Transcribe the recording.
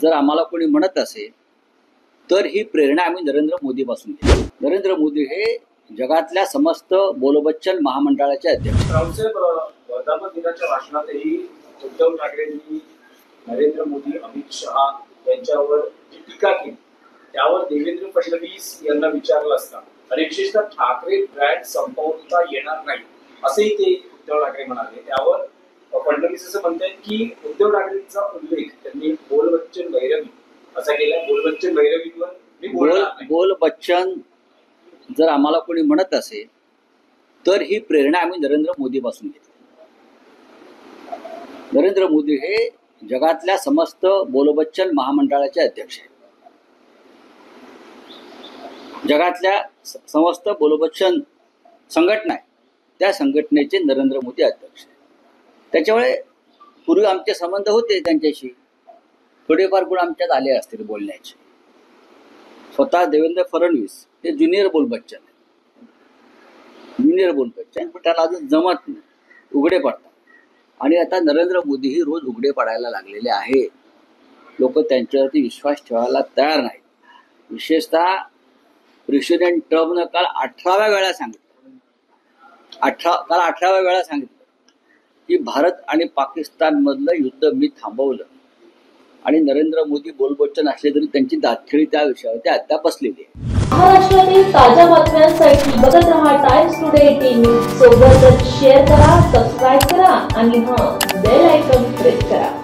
जर आम्हाला कोणी म्हणत असेल तर ही प्रेरणा आम्ही नरेंद्र मोदी पासून घेतो। नरेंद्र मोदी हे जगातल्या समस्त बोलबच्चन महामंडळाचे अध्यक्ष। वर्धापन दिनाच्या भाषणातही उद्धव ठाकरेंनी नरेंद्र मोदी, अमित शहा यांच्यावर जी टीका केली त्यावर देवेंद्र फडणवीस यांना विचारलं असता आणि विशेषतः ठाकरे ब्रँड संपवता येणार नाही असेही ते उद्धव ठाकरे म्हणाले। त्यावर फडणवीस असं म्हणतात की उद्धव ठाकरेंचा उल्लेख त्यांनी बोलबच्चन भैरवी असा केला। बोलबच्चन भैरवीवर मी बोलणार नाही। बोलबच्चन जर आम्हाला कोणी म्हणत असेल तर ही प्रेरणा आम्ही नरेंद्र मोदी पासून घेतो। नरेंद्र मोदी हे जगातल्या समस्त बोलबच्चन महामंडळाचे अध्यक्ष आहेत। जगातल्या समस्त बोलबच्चन संघटना आहे त्या संघटनेचे नरेंद्र मोदी अध्यक्ष आहेत। त्याच्यामुळे पूर्वी आमचे संबंध होते त्यांच्याशी, थोडेफार गुण आमच्यात आले असतील बोलण्याचे। स्वतः देवेंद्र फडणवीस हे ज्युनियर बोलबच्चन आहे, ज्युनियर बोलबच्चन, पण त्याला अजून जमत नाही, उघडे पडतात। आणि आता नरेंद्र मोदीही रोज उघडे पडायला लागलेले आहे। लोक त्यांच्यावरती विश्वास ठेवायला तयार नाहीत। विशेषतः प्रेसिडेंट ट्रम्पनं काल 18व्या वेळा सांगितलं, 18व्या वेळा सांगितलं की भारत आणि पाकिस्तान मधलं युद्ध मी थांबवलं। आणि नरेंद्र मोदी बोलबच्चन असले तरी त्यांची दातखिळी त्या विषयावरती अद्याप बसलेली आहे। महाराष्ट्रातील ताज्या बातम्यांसाठी बघत रहा टाइम्स टुडे 18 न्यूज। सोबतच शेअर करा, सबस्क्राईब करा आणि बेल आयकॉन प्रेस करा।